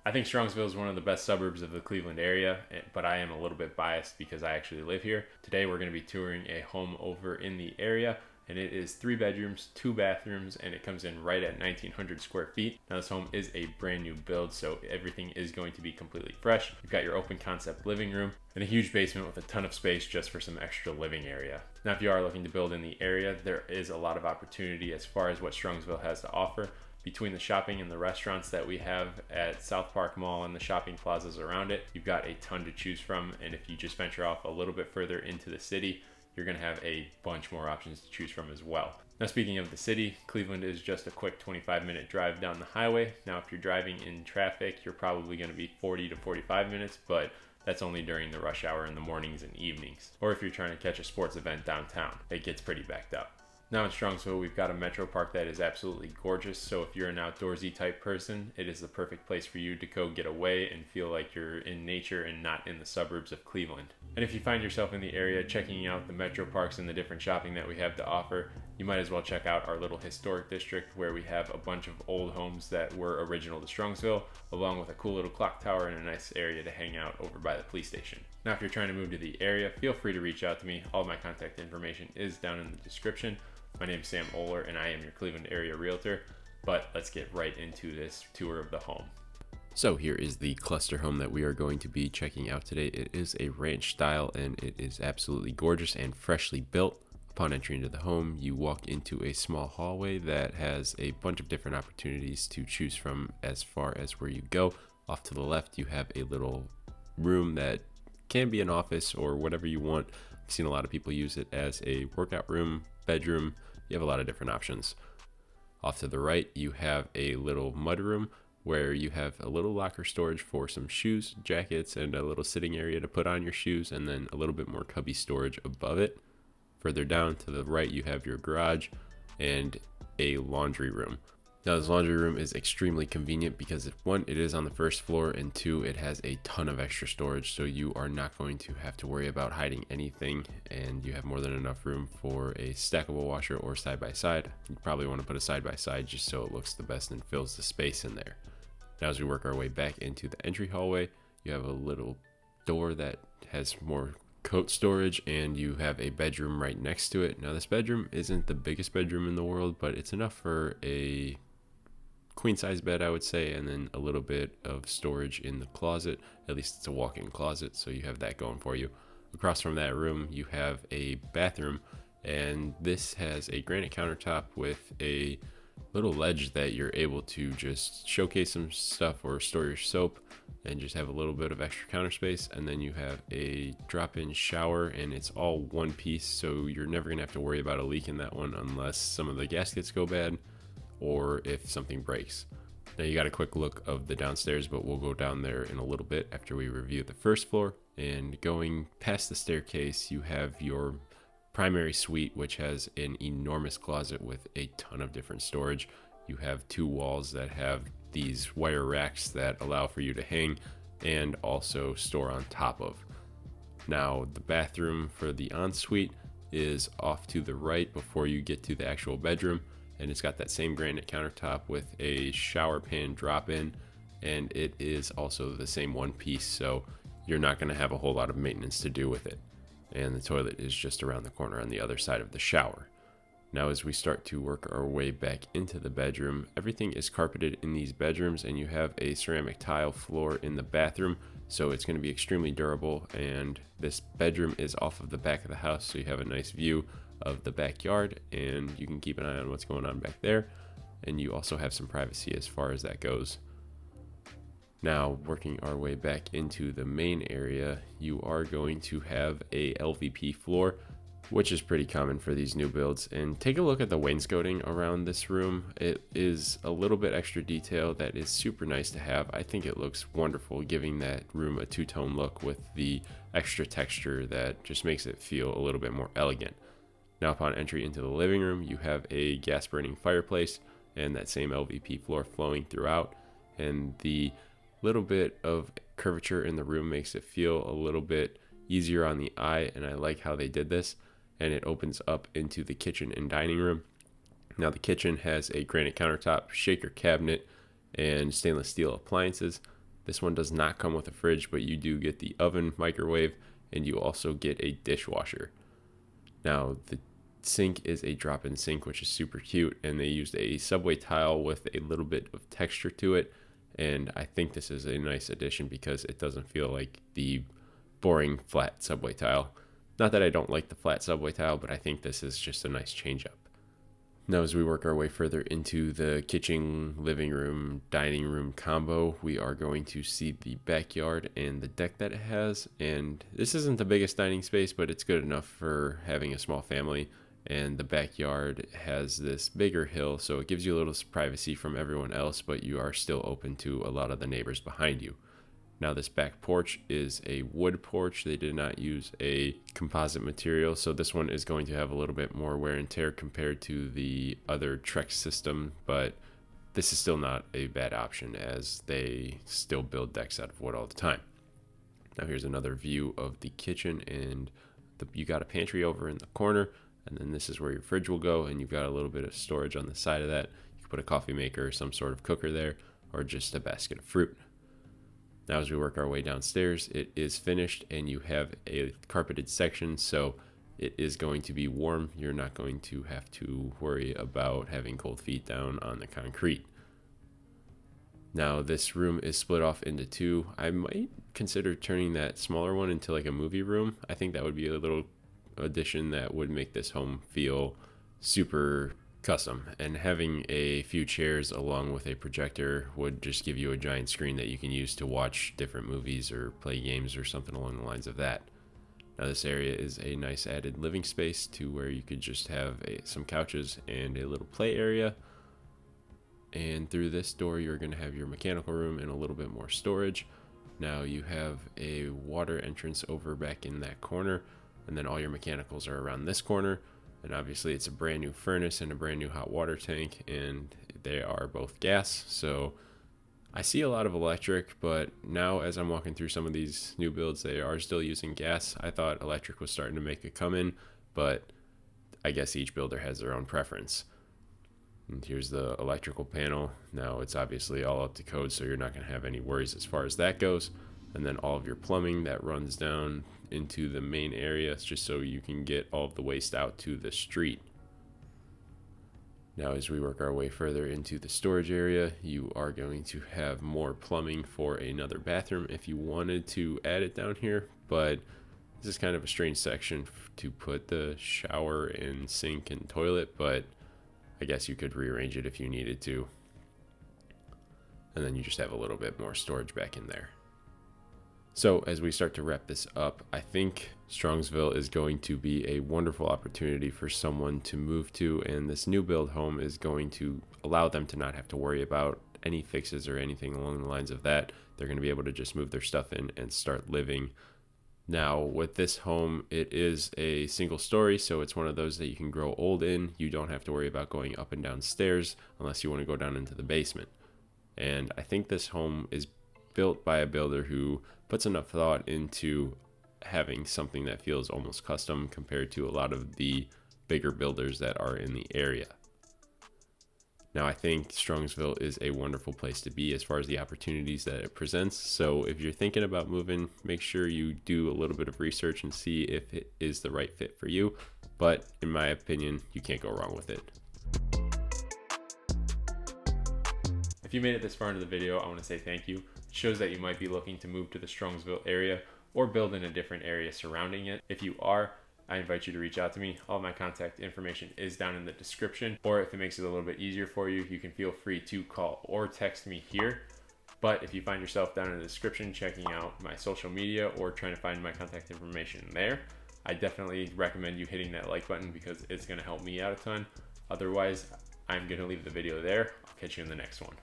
I think Strongsville is one of the best suburbs of the Cleveland area, but I am a little bit biased because I actually live here. Today we're going to be touring a home over in the area, and it is 3 bedrooms, 2 bathrooms, and it comes in right at 1,900 square feet. Now this home is a brand new build, so everything is going to be completely fresh. You've got your open concept living room and a huge basement with a ton of space just for some extra living area. Now if you are looking to build in the area, there is a lot of opportunity as far as what Strongsville has to offer. Between the shopping and the restaurants that we have at South Park Mall and the shopping plazas around it, you've got a ton to choose from. And if you just venture off a little bit further into the city, you're going to have a bunch more options to choose from as well. Now, speaking of the city, Cleveland is just a quick 25-minute drive down the highway. Now, if you're driving in traffic, you're probably going to be 40 to 45 minutes, but that's only during the rush hour in the mornings and evenings. Or if you're trying to catch a sports event downtown, it gets pretty backed up. Now in Strongsville, we've got a metro park that is absolutely gorgeous. So if you're an outdoorsy type person, it is the perfect place for you to go get away and feel like you're in nature and not in the suburbs of Cleveland. And if you find yourself in the area checking out the metro parks and the different shopping that we have to offer, you might as well check out our little historic district where we have a bunch of old homes that were original to Strongsville, along with a cool little clock tower and a nice area to hang out over by the police station. Now if you're trying to move to the area, feel free to reach out to me. All of my contact information is down in the description. My name is Sam Oler and I am your Cleveland area realtor, but let's get right into this tour of the home. So here is the cluster home that we are going to be checking out today. It is a ranch style and it is absolutely gorgeous and freshly built. Upon entry into the home, you walk into a small hallway that has a bunch of different opportunities to choose from as far as where you go. Off to the left, you have a little room that can be an office or whatever you want. I've seen a lot of people use it as a workout room, bedroom. You have a lot of different options. Off to the right, you have a little mudroom where you have a little locker storage for some shoes, jackets, and a little sitting area to put on your shoes, and then a little bit more cubby storage above it. Further down to the right, you have your garage and a laundry room. Now, this laundry room is extremely convenient because one, it is on the first floor, and two, it has a ton of extra storage, so you are not going to have to worry about hiding anything, and you have more than enough room for a stackable washer or side-by-side. You probably want to put a side-by-side just so it looks the best and fills the space in there. Now, as we work our way back into the entry hallway, you have a little door that has more coat storage, and you have a bedroom right next to it. Now, this bedroom isn't the biggest bedroom in the world, but it's enough for a queen size bed, I would say, and then a little bit of storage in the closet. At least it's a walk-in closet, so you have that going for you. Across from that room, you have a bathroom, and this has a granite countertop with a little ledge that you're able to just showcase some stuff or store your soap and just have a little bit of extra counter space. And then you have a drop-in shower, and it's all one piece, so you're never gonna have to worry about a leak in that one unless some of the gaskets go bad or if something breaks. Now you got a quick look of the downstairs, but we'll go down there in a little bit after we review the first floor. And going past the staircase, you have your primary suite, which has an enormous closet with a ton of different storage. You have 2 walls that have these wire racks that allow for you to hang and also store on top of. Now the bathroom for the ensuite is off to the right before you get to the actual bedroom, and it's got that same granite countertop with a shower pan drop-in, and it is also the same one piece, so you're not going to have a whole lot of maintenance to do with it. And the toilet is just around the corner on the other side of the shower. Now, as we start to work our way back into the bedroom, everything is carpeted in these bedrooms, and you have a ceramic tile floor in the bathroom, so it's going to be extremely durable. And this bedroom is off of the back of the house, so you have a nice view of the backyard, and you can keep an eye on what's going on back there, and you also have some privacy as far as that goes. Now, working our way back into the main area, you are going to have a LVP floor, which is pretty common for these new builds. And take a look at the wainscoting around this room. It is a little bit extra detail that is super nice to have. I think it looks wonderful, giving that room a two-tone look with the extra texture that just makes it feel a little bit more elegant. Now, upon entry into the living room, you have a gas burning fireplace and that same LVP floor flowing throughout, and the little bit of curvature in the room makes it feel a little bit easier on the eye, and I like how they did this. And it opens up into the kitchen and dining room. Now, the kitchen has a granite countertop, shaker cabinet, and stainless steel appliances. This one does not come with a fridge, but you do get the oven, microwave, and you also get a dishwasher. Now, the sink is a drop-in sink, which is super cute, and they used a subway tile with a little bit of texture to it, and I think this is a nice addition because it doesn't feel like the boring flat subway tile. Not that I don't like the flat subway tile, but I think this is just a nice change up. Now, as we work our way further into the kitchen, living room, dining room combo, we are going to see the backyard and the deck that it has. And this isn't the biggest dining space, but it's good enough for having a small family. And the backyard has this bigger hill, so it gives you a little privacy from everyone else, but you are still open to a lot of the neighbors behind you. Now, this back porch is a wood porch. They did not use a composite material, so this one is going to have a little bit more wear and tear compared to the other Trex system, but this is still not a bad option as they still build decks out of wood all the time. Now, here's another view of the kitchen, and you got a pantry over in the corner, and then this is where your fridge will go, and you've got a little bit of storage on the side of that. You can put a coffee maker or some sort of cooker there, or just a basket of fruit. Now, as we work our way downstairs, it is finished and you have a carpeted section, so it is going to be warm. You're not going to have to worry about having cold feet down on the concrete. Now, this room is split off into two. I might consider turning that smaller one into like a movie room. I think that would be a little addition that would make this home feel super custom, and having a few chairs along with a projector would just give you a giant screen that you can use to watch different movies or play games or something along the lines of that. Now, this area is a nice added living space to where you could just have some couches and a little play area. And through this door, you're going to have your mechanical room and a little bit more storage. Now, you have a water entrance over back in that corner, and then all your mechanicals are around this corner. And obviously it's a brand new furnace and a brand new hot water tank, and they are both gas. So I see a lot of electric, but now as I'm walking through some of these new builds, they are still using gas. I thought electric was starting to make a come in, but I guess each builder has their own preference. And here's the electrical panel. Now, it's obviously all up to code, so you're not going to have any worries as far as that goes. And then all of your plumbing that runs down into the main area, just so you can get all of the waste out to the street. Now, as we work our way further into the storage area, you are going to have more plumbing for another bathroom if you wanted to add it down here, but this is kind of a strange section to put the shower and sink and toilet, but I guess you could rearrange it if you needed to. And then you just have a little bit more storage back in there. So as we start to wrap this up, I think Strongsville is going to be a wonderful opportunity for someone to move to, and this new build home is going to allow them to not have to worry about any fixes or anything along the lines of that. They're going to be able to just move their stuff in and start living. Now, with this home, it is a single story, so it's one of those that you can grow old in. You don't have to worry about going up and down stairs unless you want to go down into the basement. And I think this home is built by a builder who puts enough thought into having something that feels almost custom compared to a lot of the bigger builders that are in the area. Now, I think Strongsville is a wonderful place to be as far as the opportunities that it presents. So if you're thinking about moving, make sure you do a little bit of research and see if it is the right fit for you. But in my opinion, you can't go wrong with it. If you made it this far into the video, I want to say thank you. It shows that you might be looking to move to the Strongsville area or build in a different area surrounding it. If you are, I invite you to reach out to me. All my contact information is down in the description, or if it makes it a little bit easier for you, you can feel free to call or text me here. But if you find yourself down in the description checking out my social media or trying to find my contact information there, I definitely recommend you hitting that like button because it's going to help me out a ton. Otherwise, I'm going to leave the video there. I'll catch you in the next one.